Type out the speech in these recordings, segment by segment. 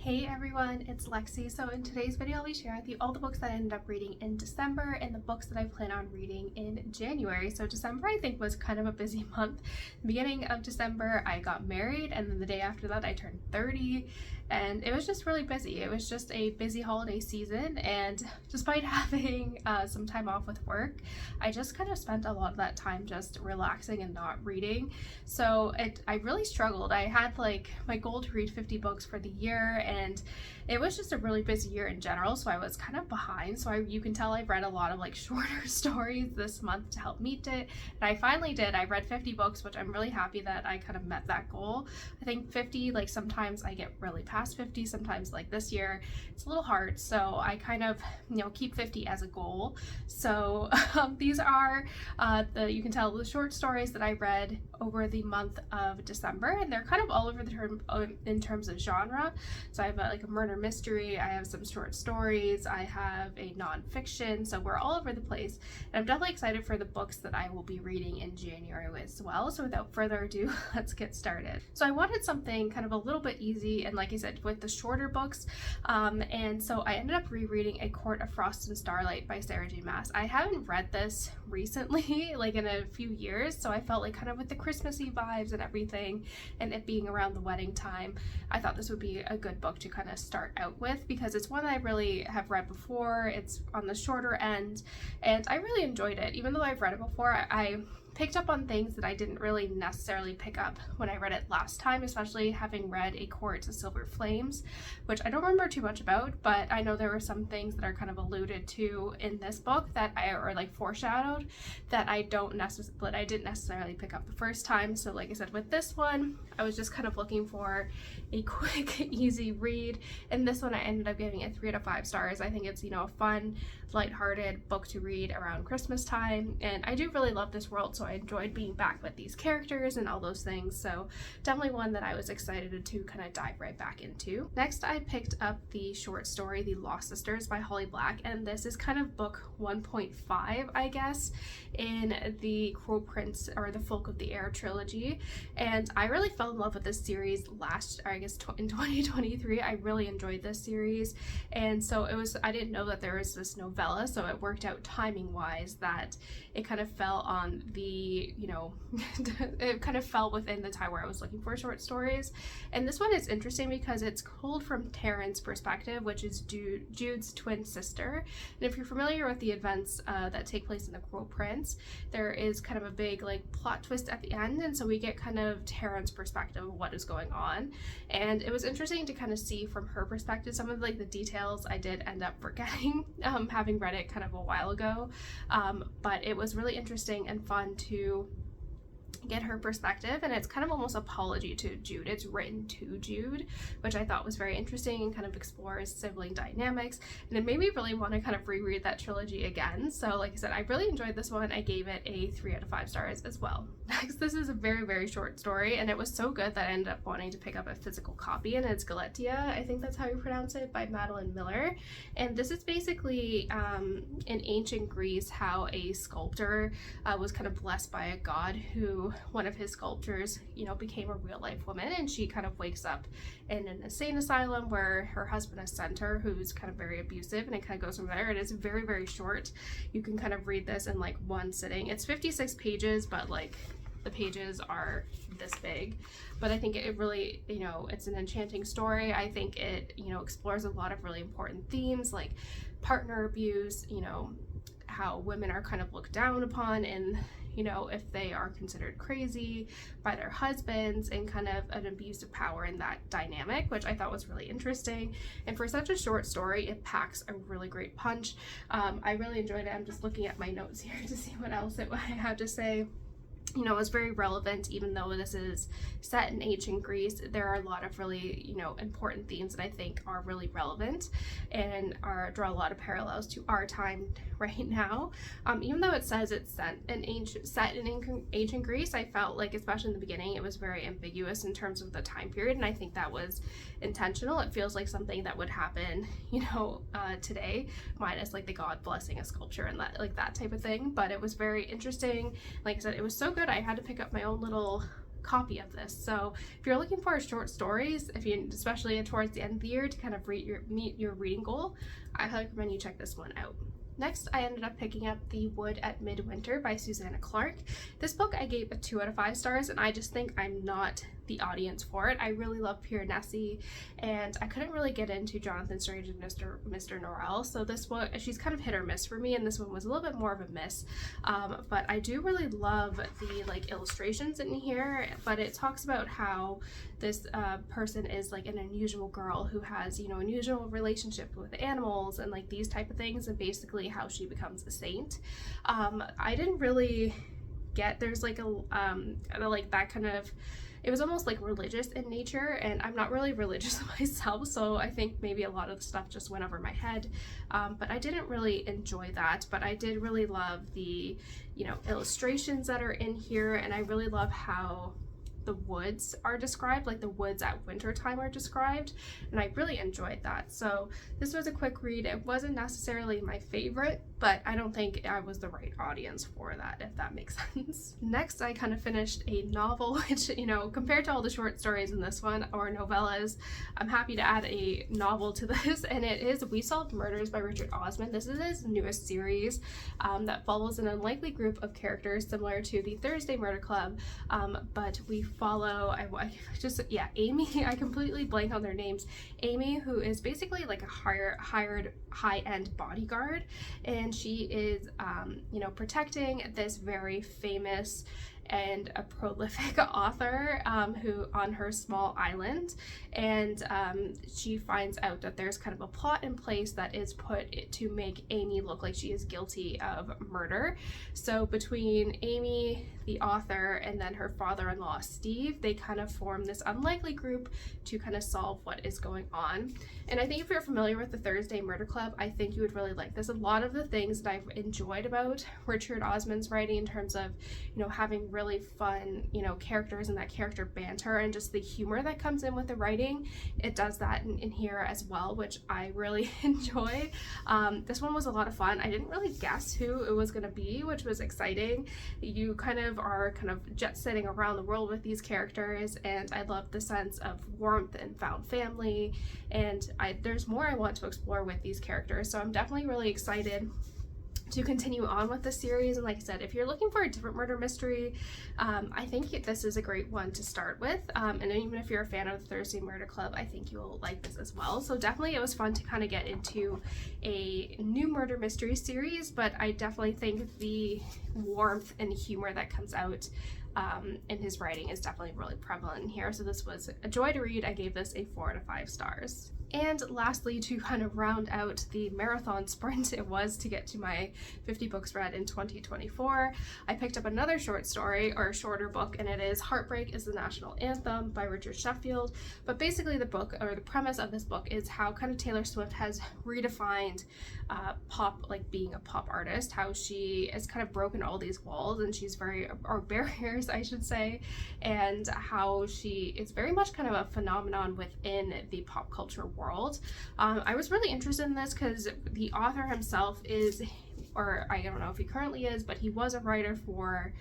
Hey everyone, it's Lexie. So in today's video, I'll be sharing with you all the books that I ended up reading in December and the books that I plan on reading in January. So December, I think, was kind of a busy month. The beginning of December, I got married, and then the day after that, I turned 30, and it was just really busy. It was just a busy holiday season, and despite having some time off with work, I just kind of spent a lot of that time just relaxing and not reading. So I really struggled. I had like my goal to read 50 books for the year, and it was just a really busy year in general, so I was kind of behind. So you can tell I've read a lot of like shorter stories this month to help meet it, and I finally did. I read 50 books, which I'm really happy that I kind of met that goal. I think 50, like sometimes I get really past 50, sometimes like this year it's a little hard, so I kind of, keep 50 as a goal. So these are you can tell the short stories that I read over the month of December, and they're kind of all over the term in terms of genre. So I have like a murder mystery, I have some short stories, I have a nonfiction, so we're all over the place. And I'm definitely excited for the books that I will be reading in January as well. So without further ado, let's get started. So I wanted something kind of a little bit easy, and like I said, with the shorter books, and so I ended up rereading A Court of Frost and Starlight by Sarah J. Maas. I haven't read this recently, like in a few years, so I felt like kind of with the Christmassy vibes and everything, and it being around the wedding time, I thought this would be a good book to kind of start out with, because it's one that I really have read before. It's on the shorter end, and I really enjoyed it. Even though I've read it before, I picked up on things that I didn't really necessarily pick up when I read it last time, especially having read A Court of Silver Flames, which I don't remember too much about, but I know there were some things that are kind of alluded to in this book that or like foreshadowed, that I didn't necessarily pick up the first time. So like I said, with this one, I was just kind of looking for a quick, easy read, and this one I ended up giving it 3 out of 5 stars. I think it's, a fun, lighthearted book to read around Christmas time, and I do really love this world, so I enjoyed being back with these characters and all those things. So definitely one that I was excited to kind of dive right back into. Next, I picked up the short story The Lost Sisters by Holly Black, and this is kind of book 1.5, I guess, in the Cruel Prince or the Folk of the Air trilogy. And I really fell in love with this series in 2023. I really enjoyed this series, and so I didn't know that there was this novella, so it worked out timing wise that it kind of fell on the, it kind of fell within the time where I was looking for short stories. And this one is interesting because it's told from Taryn's perspective, which is Jude's twin sister. And if you're familiar with the events that take place in The Cruel Prince, there is kind of a big like plot twist at the end, and so we get kind of Taryn's perspective of what is going on. And it was interesting to kind of see from her perspective some of like the details I did end up forgetting, having read it kind of a while ago, but it was really interesting and fun to get her perspective, and it's kind of almost apology to Jude. It's written to Jude, which I thought was very interesting and kind of explores sibling dynamics, and it made me really want to kind of reread that trilogy again. So like I said, I really enjoyed this one. I gave it a 3 out of 5 stars as well. Next, this is a very, very short story, and it was so good that I ended up wanting to pick up a physical copy, and it's Galatea, I think that's how you pronounce it, by Madeline Miller. And this is basically in ancient Greece how a sculptor was kind of blessed by a god who one of his sculptures, became a real life woman, and she kind of wakes up in an insane asylum where her husband has sent her, who's kind of very abusive, and it kind of goes from there. It is very, very short. You can kind of read this in like one sitting. It's 56 pages, but like the pages are this big, but I think it really, it's an enchanting story. I think it, explores a lot of really important themes like partner abuse, how women are kind of looked down upon, and if they are considered crazy by their husbands, and kind of an abuse of power in that dynamic, which I thought was really interesting. And for such a short story, it packs a really great punch. I really enjoyed it. I'm just looking at my notes here to see what else I had to say. It was very relevant. Even though this is set in ancient Greece, there are a lot of really, important themes that I think are really relevant and draw a lot of parallels to our time right now. Even though it says it's set in ancient Greece, I felt like, especially in the beginning, it was very ambiguous in terms of the time period, and I think that was intentional. It feels like something that would happen, today, minus like the god blessing a sculpture and that type of thing. But it was very interesting. Like I said, it was so good. I had to pick up my own little copy of this. So if you're looking for short stories, especially towards the end of the year to kind of meet your reading goal, I highly recommend you check this one out. Next, I ended up picking up The Wood at Midwinter by Susanna Clarke. This book I gave a 2 out of 5 stars, and I just think I'm not the audience for it. I really love Pearson, and I couldn't really get into Jonathan Strange and Mr. Norrell, so this one, she's kind of hit or miss for me, and this one was a little bit more of a miss. But I do really love the like illustrations in here, but it talks about how this person is like an unusual girl who has, you know, unusual relationship with animals and like these type of things, and basically how she becomes a saint. I didn't really get, there's like a like that kind of, it was almost like religious in nature, and I'm not really religious myself, so I think maybe a lot of the stuff just went over my head, but I didn't really enjoy that. But I did really love the, you know, illustrations that are in here, and I really love how the woods are described, like the woods at winter time are described, and I really enjoyed that. So this was a quick read. It wasn't necessarily my favorite, but I don't think I was the right audience for that, if that makes sense. Next, I kind of finished a novel, which, you know, compared to all the short stories in this one, or novellas, I'm happy to add a novel to this, and it is We Solved Murders by Richard Osman. This is his newest series that follows an unlikely group of characters similar to the Thursday Murder Club, but we follow, Amy, I completely blank on their names. Amy, who is basically like a hired high-end bodyguard, and she is, you know, protecting this very famous and a prolific author who on her small island, and she finds out that there's kind of a plot in place that is put to make Amy look like she is guilty of murder. So between Amy, the author, and then her father-in-law Steve, they kind of form this unlikely group to kind of solve what is going on. And I think if you're familiar with the Thursday Murder Club, I think you would really like this. A lot of the things that I've enjoyed about Richard Osman's writing in terms of, you know, having really fun, you know, characters and that character banter and just the humor that comes in with the writing, it does that in here as well, which I really enjoy. This one was a lot of fun. I didn't really guess who it was going to be, which was exciting. You kind of are kind of jet setting around the world with these characters, and I love the sense of warmth and found family, and there's more I want to explore with these characters, so I'm definitely really excited to continue on with the series. And like I said, if you're looking for a different murder mystery, I think this is a great one to start with, and even if you're a fan of the Thursday Murder Club, I think you'll like this as well. So definitely it was fun to kind of get into a new murder mystery series, but I definitely think the warmth and humor that comes out in his writing is definitely really prevalent in here. So this was a joy to read. I gave this a 4 out of 5 stars. And lastly, to kind of round out the marathon sprint it was to get to my 50 books read in 2024, I picked up another short story, or shorter book, and it is Heartbreak is the National Anthem by Richard Sheffield. But basically the book, or the premise of this book, is how kind of Taylor Swift has redefined pop, like being a pop artist, how she has kind of broken all these walls, and she's or barriers I should say, and how she is very much kind of a phenomenon within the pop culture world. I was really interested in this because the author himself is, or I don't know if he currently is, but he was a writer for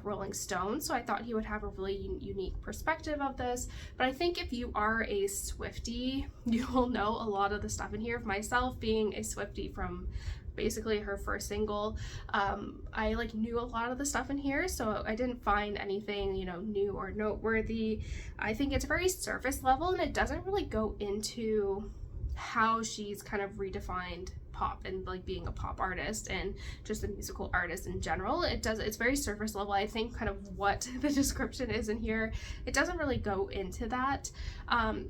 Rolling Stone, so I thought he would have a really unique perspective of this. But I think if you are a Swiftie, you will know a lot of the stuff in here. Myself being a Swiftie from basically her first single, I like knew a lot of the stuff in here, so I didn't find anything, you know, new or noteworthy. I think it's very surface level, and it doesn't really go into how she's kind of redefined pop and like being a pop artist and just a musical artist in general. It's very surface level. I think kind of what the description is in here, it doesn't really go into that.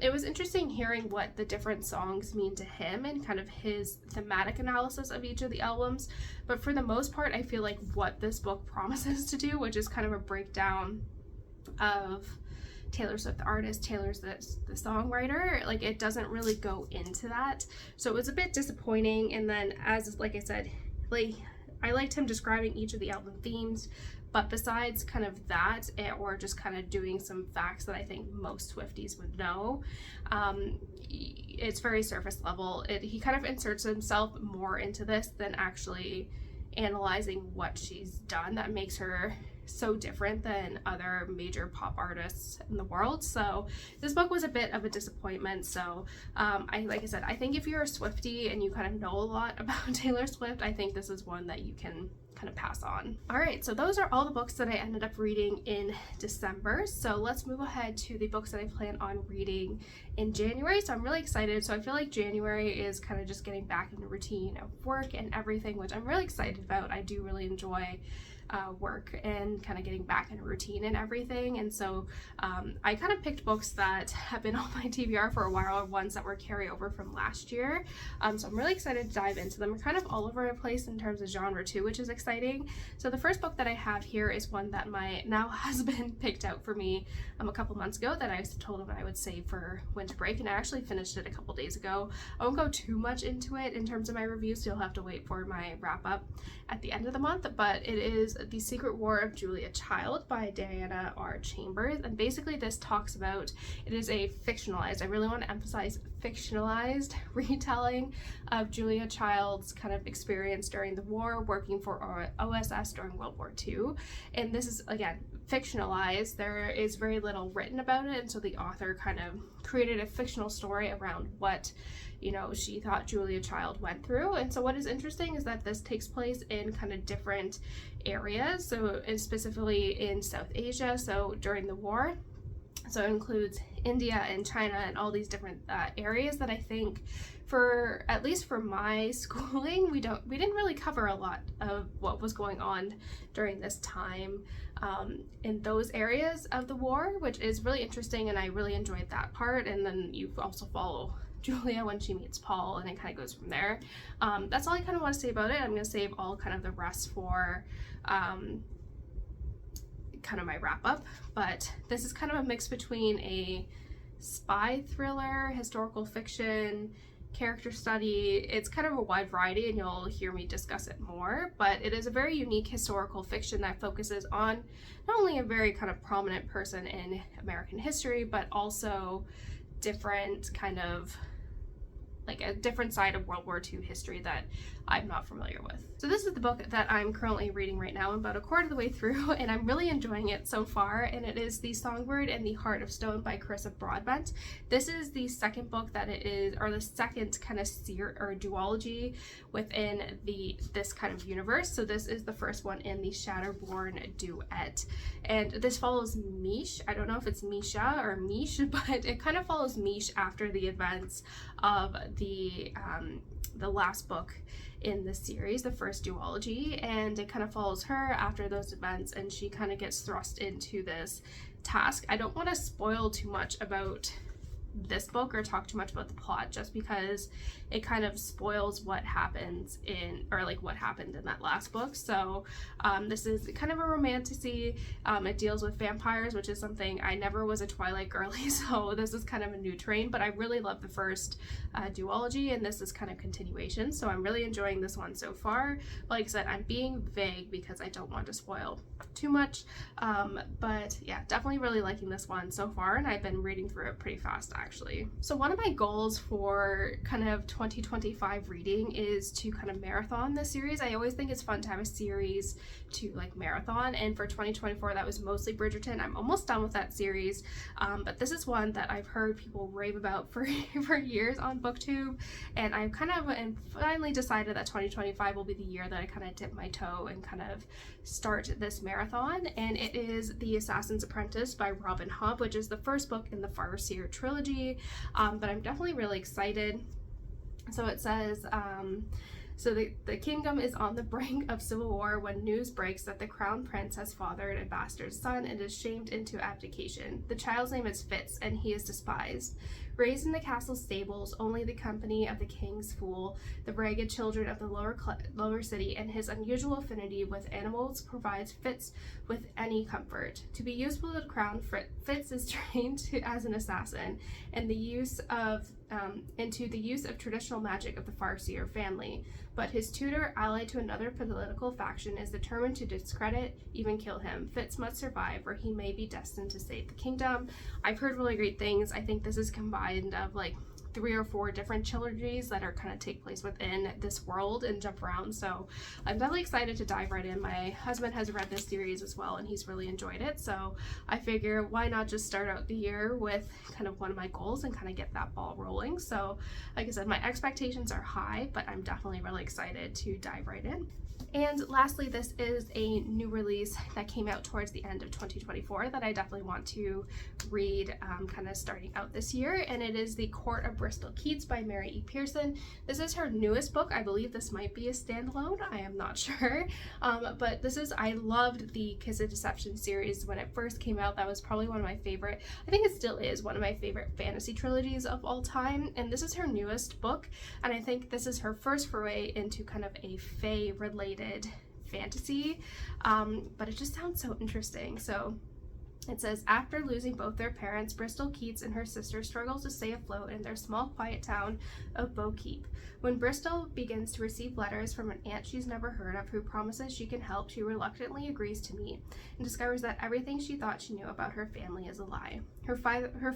It was interesting hearing what the different songs mean to him and kind of his thematic analysis of each of the albums, but for the most part I feel like what this book promises to do, which is kind of a breakdown of Taylor Swift the artist, Taylor's the songwriter, like it doesn't really go into that. So it was a bit disappointing. And then, as like I said, like I liked him describing each of the album themes, but besides kind of that, or just kind of doing some facts that I think most Swifties would know, it's very surface level. He kind of inserts himself more into this than actually analyzing what she's done that makes her so different than other major pop artists in the world. So this book was a bit of a disappointment. So like I said, I think if you're a Swiftie and you kind of know a lot about Taylor Swift, I think this is one that you can kind of pass on. All right, so those are all the books that I ended up reading in December. So let's move ahead to the books that I plan on reading in January. So I'm really excited. So I feel like January is kind of just getting back in the routine of work and everything, which I'm really excited about. I do really enjoy work and kind of getting back in a routine and everything. And so I kind of picked books that have been on my TBR for a while, or ones that were carryover from last year. So I'm really excited to dive into them. We're kind of all over the place in terms of genre too, which is exciting. So the first book that I have here is one that my now husband picked out for me a couple months ago, that I told him I would save for winter break, and I actually finished it a couple days ago. I won't go too much into it in terms of my reviews, so you'll have to wait for my wrap up at the end of the month, but it is The Secret War of Julia Child by Diana R. Chambers. And basically this talks about, it is a fictionalized, I really want to emphasize fictionalized retelling of Julia Child's kind of experience during the war, working for OSS during World War II. And this is, again, fictionalized. There is very little written about it, and so the author kind of created a fictional story around what, you know, she thought Julia Child went through. And so what is interesting is that this takes place in kind of different areas, so and specifically in South Asia, so during the war. So it includes India and China and all these different areas that I think, for at least for my schooling, we didn't really cover a lot of what was going on during this time in those areas of the war, which is really interesting, and I really enjoyed that part. And then you also follow Julia when she meets Paul, and it kind of goes from there. That's all I kind of want to say about it. I'm going to save all kind of the rest for kind of my wrap up, but this is kind of a mix between a spy thriller, historical fiction, character study. It's kind of a wide variety, and you'll hear me discuss it more, but it is a very unique historical fiction that focuses on not only a very kind of prominent person in American history, but also different kind of like a different side of World War II history that I'm not familiar with. So this is the book that I'm currently reading right now. I'm about a quarter of the way through, and I'm really enjoying it so far, and it is The Songbird and the Heart of Stone by Carissa Broadbent. This is the second book that it is, or the second kind of duology within this kind of universe. So this is the first one in the Shatterborn duet, and this follows Mish. I don't know if it's Misha or Mish, but it kind of follows Mish after the events of the last book in the series, the first duology, and it kind of follows her after those events, and she kind of gets thrust into this task. I don't want to spoil too much about this book or talk too much about the plot, just because it kind of spoils what happens in, or like what happened in that last book. So this is kind of a romantasy. It deals with vampires, which is something, I never was a Twilight girly, so this is kind of a new train, but I really love the first duology, and this is kind of continuation, so I'm really enjoying this one so far. Like I said, I'm being vague because I don't want to spoil too much, but yeah, definitely really liking this one so far, and I've been reading through it pretty fast actually. So one of my goals for kind of 2025 reading is to kind of marathon this series. I always think it's fun to have a series to like marathon, and for 2024 that was mostly Bridgerton. I'm almost done with that series, but this is one that I've heard people rave about for years on BookTube, and I've kind of finally decided that 2025 will be the year that I kind of dip my toe and kind of start this marathon, and it is The Assassin's Apprentice by Robin Hobb, which is the first book in the Farseer trilogy, but I'm definitely really excited. So it says, so the kingdom is on the brink of civil war when news breaks that the crown prince has fathered a bastard son and is shamed into abdication. The child's name is Fitz, and he is despised. Raised in the castle stables, only the company of the king's fool, the ragged children of the lower city, and his unusual affinity with animals provides Fitz with any comfort. To be useful to the crown, Fitz is trained as an assassin, and into the use of traditional magic of the Farseer family. But his tutor, allied to another political faction, is determined to discredit, even kill him. Fitz must survive, or he may be destined to save the kingdom. I've heard really great things. I think this is combined of like 3 or 4 different trilogies that are kind of take place within this world and jump around. So I'm definitely excited to dive right in. My husband has read this series as well, and he's really enjoyed it. So I figure why not just start out the year with kind of one of my goals and kind of get that ball rolling. So like I said, my expectations are high, but I'm definitely really excited to dive right in. And lastly, this is a new release that came out towards the end of 2024 that I definitely want to read kind of starting out this year, and it is The Court of Bristol Keats by Mary E. Pearson. This is her newest book. I believe this might be a standalone. I am not sure. But this is, I loved the Kiss of Deception series when it first came out. That was probably one of my favorite, I think it still is one of my favorite fantasy trilogies of all time. And this is her newest book, and I think this is her first foray into kind of a fae related fantasy, but it just sounds so interesting. So it says, after losing both their parents, Bristol Keats and her sister struggle to stay afloat in their small quiet town of Bow Keep. When Bristol begins to receive letters from an aunt she's never heard of who promises she can help, she reluctantly agrees to meet and discovers that everything she thought she knew about her family is a lie. Her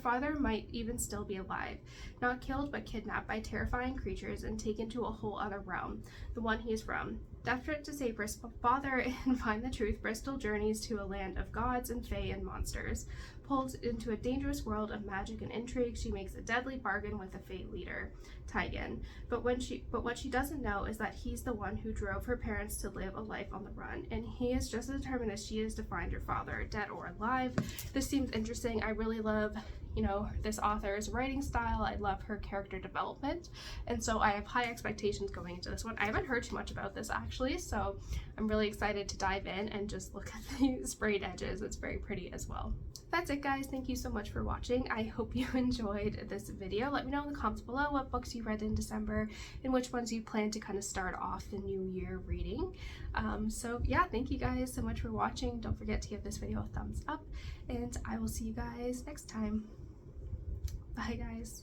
father might even still be alive, not killed but kidnapped by terrifying creatures and taken to a whole other realm, the one he's from. Desperate to save her father and find the truth, Bristol journeys to a land of gods and fae and monsters. Pulled into a dangerous world of magic and intrigue, she makes a deadly bargain with the fae leader, Tigan. But what she doesn't know is that he's the one who drove her parents to live a life on the run, and he is just as determined as she is to find her father, dead or alive. This seems interesting. I really love, you know, this author's writing style. I love her character development, and so I have high expectations going into this one. I haven't heard too much about this actually, so I'm really excited to dive in and just look at the sprayed edges. It's very pretty as well. That's it, guys. Thank you so much for watching. I hope you enjoyed this video. Let me know in the comments below what books you read in December and which ones you plan to kind of start off the new year reading. So yeah, thank you guys so much for watching. Don't forget to give this video a thumbs up, and I will see you guys next time. Bye, guys.